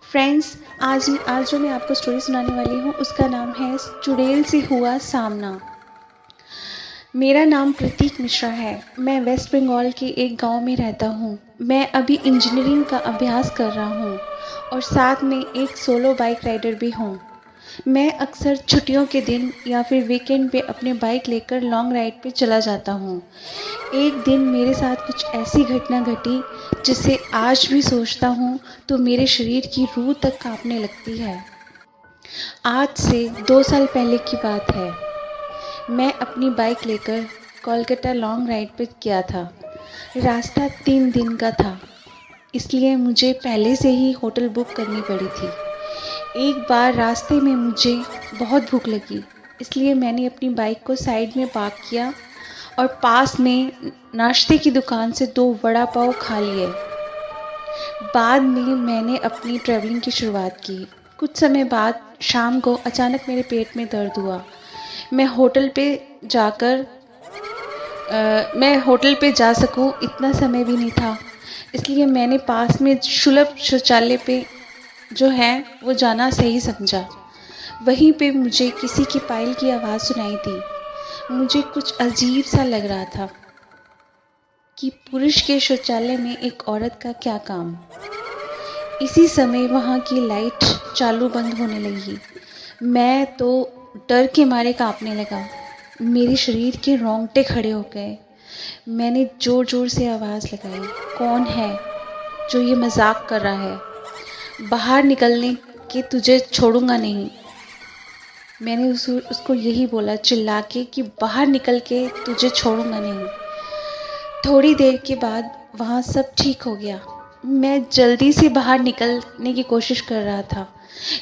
Friends, आज आज जो मैं आपको स्टोरी सुनाने वाली हूँ उसका नाम है चुड़ैल से हुआ सामना। मेरा नाम प्रतीक मिश्रा है। मैं वेस्ट बंगाल के एक गांव में रहता हूँ। मैं अभी इंजीनियरिंग का अभ्यास कर रहा हूँ और साथ में एक सोलो बाइक राइडर भी हूँ। मैं अक्सर छुट्टियों के दिन या फिर वीकेंड पे अपने बाइक लेकर लॉन्ग राइड पे चला जाता हूँ। एक दिन मेरे साथ कुछ ऐसी घटना घटी जिसे आज भी सोचता हूँ तो मेरे शरीर की रूह तक कांपने लगती है। आज से 2 साल पहले की बात है। मैं अपनी बाइक लेकर कोलकाता लॉन्ग राइड पे गया था। रास्ता 3 दिन का था, इसलिए मुझे पहले से ही होटल बुक करनी पड़ी थी। एक बार रास्ते में मुझे बहुत भूख लगी, इसलिए मैंने अपनी बाइक को साइड में पार्क किया और पास में नाश्ते की दुकान से 2 वड़ा पाव खा लिए। बाद में मैंने अपनी ट्रैवलिंग की शुरुआत की। कुछ समय बाद शाम को अचानक मेरे पेट में दर्द हुआ। मैं होटल पे जा सकूं इतना समय भी नहीं था, इसलिए मैंने पास में सुलभ शौचालय पे जो है वो जाना सही समझा। वहीं पे मुझे किसी की पायल की आवाज़ सुनाई दी। मुझे कुछ अजीब सा लग रहा था कि पुरुष के शौचालय में एक औरत का क्या काम। इसी समय वहाँ की लाइट चालू बंद होने लगी। मैं तो डर के मारे कांपने लगा। मेरे शरीर के रोंगटे खड़े हो गए। मैंने जोर जोर से आवाज़ लगाई, कौन है जो ये मजाक कर रहा है? बाहर निकलने के तुझे छोड़ूंगा नहीं। मैंने उसको यही बोला चिल्ला के कि बाहर निकल के तुझे छोड़ूंगा नहीं। थोड़ी देर के बाद वहाँ सब ठीक हो गया। मैं जल्दी से बाहर निकलने की कोशिश कर रहा था,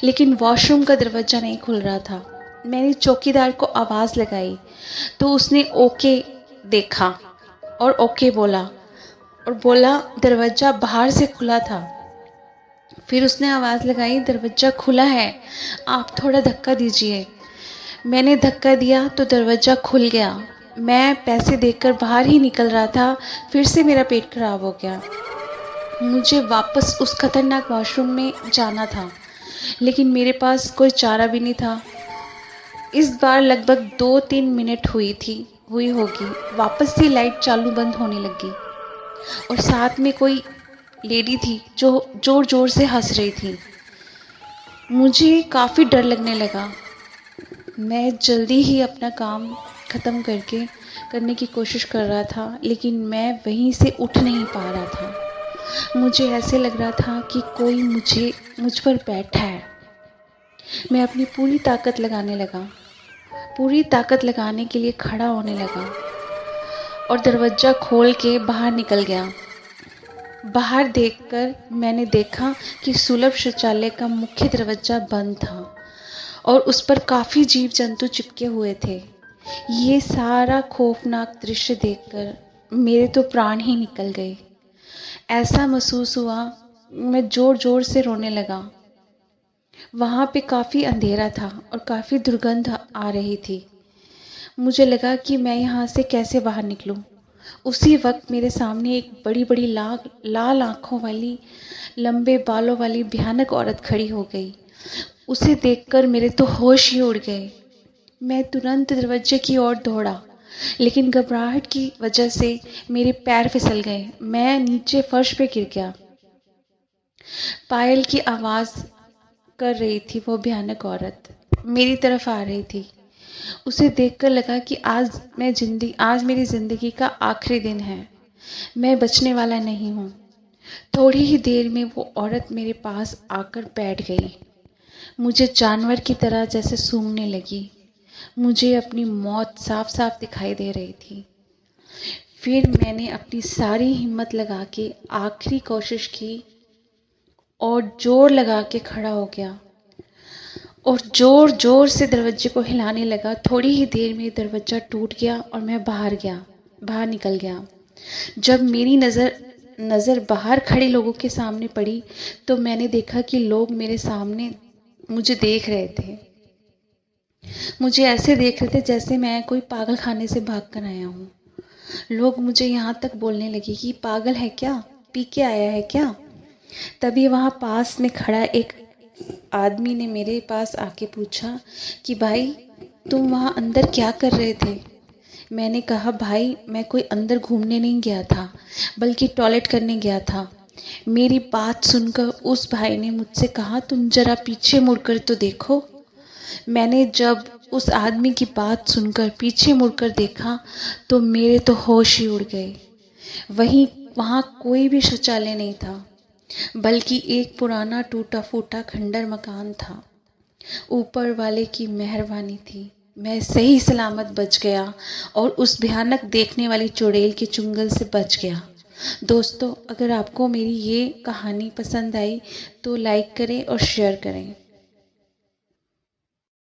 लेकिन वॉशरूम का दरवाज़ा नहीं खुल रहा था। मैंने चौकीदार को आवाज़ लगाई तो उसने ओके देखा और ओके बोला और बोला दरवाज़ा बाहर से खुला था। फिर उसने आवाज़ लगाई, दरवाज़ा खुला है, आप थोड़ा धक्का दीजिए। मैंने धक्का दिया तो दरवाज़ा खुल गया। मैं पैसे देकर बाहर ही निकल रहा था, फिर से मेरा पेट खराब हो गया। मुझे वापस उस खतरनाक वॉशरूम में जाना था, लेकिन मेरे पास कोई चारा भी नहीं था। इस बार लगभग 2-3 मिनट हुई होगी, वापस से लाइट चालू बंद होने लगी और साथ में कोई लेडी थी जो जोर जोर से हंस रही थी। मुझे काफ़ी डर लगने लगा। मैं जल्दी ही अपना काम ख़त्म करने की कोशिश कर रहा था, लेकिन मैं वहीं से उठ नहीं पा रहा था। मुझे ऐसे लग रहा था कि कोई मुझ पर बैठा है। मैं अपनी पूरी ताकत लगाने लगा, पूरी ताकत लगाने के लिए खड़ा होने लगा और दरवाज़ा खोल के बाहर निकल गया। बाहर देखकर मैंने देखा कि सुलभ शौचालय का मुख्य दरवाज़ा बंद था और उस पर काफ़ी जीव जंतु चिपके हुए थे। ये सारा खौफनाक दृश्य देखकर मेरे तो प्राण ही निकल गए। ऐसा महसूस हुआ, मैं जोर जोर से रोने लगा। वहाँ पे काफ़ी अंधेरा था और काफ़ी दुर्गंध आ रही थी। मुझे लगा कि मैं यहाँ से कैसे बाहर निकलूँ। उसी वक्त मेरे सामने एक बड़ी बड़ी लाल आँखों वाली, लंबे बालों वाली भयानक औरत खड़ी हो गई। उसे देखकर मेरे तो होश ही उड़ गए। मैं तुरंत दरवाजे की ओर दौड़ा, लेकिन घबराहट की वजह से मेरे पैर फिसल गए। मैं नीचे फर्श पे गिर गया। पायल की आवाज़ कर रही थी वो भयानक औरत, मेरी तरफ आ रही थी। उसे देखकर लगा कि आज मेरी ज़िंदगी का आखिरी दिन है। मैं बचने वाला नहीं हूँ। थोड़ी ही देर में वो औरत मेरे पास आकर बैठ गई। मुझे जानवर की तरह जैसे सूंघने लगी। मुझे अपनी मौत साफ साफ दिखाई दे रही थी। फिर मैंने अपनी सारी हिम्मत लगा के आखिरी कोशिश की और जोर लगा के खड़ा हो गया और जोर जोर से दरवाजे को हिलाने लगा। थोड़ी ही देर में दरवाजा टूट गया और मैं बाहर निकल गया। जब मेरी नज़र बाहर खड़े लोगों के सामने पड़ी तो मैंने देखा कि लोग मेरे सामने मुझे देख रहे थे। मुझे ऐसे देख रहे थे जैसे मैं कोई पागल खाने से भाग कर आया हूँ। लोग मुझे यहाँ तक बोलने लगे कि पागल है क्या, पी के आया है क्या। तभी वहाँ पास में खड़ा एक आदमी ने मेरे पास आके पूछा कि भाई तुम वहाँ अंदर क्या कर रहे थे। मैंने कहा भाई मैं कोई अंदर घूमने नहीं गया था, बल्कि टॉयलेट करने गया था। मेरी बात सुनकर उस भाई ने मुझसे कहा तुम जरा पीछे मुड़कर तो देखो। मैंने जब उस आदमी की बात सुनकर पीछे मुड़कर देखा तो मेरे तो होश ही उड़ गए। वहाँ कोई भी शौचालय नहीं था, बल्कि एक पुराना टूटा फूटा खंडर मकान था। ऊपर वाले की मेहरबानी थी, मैं सही सलामत बच गया और उस भयानक देखने वाली चुड़ैल के चुंगल से बच गया। दोस्तों, अगर आपको मेरी ये कहानी पसंद आई तो लाइक करें और शेयर करें।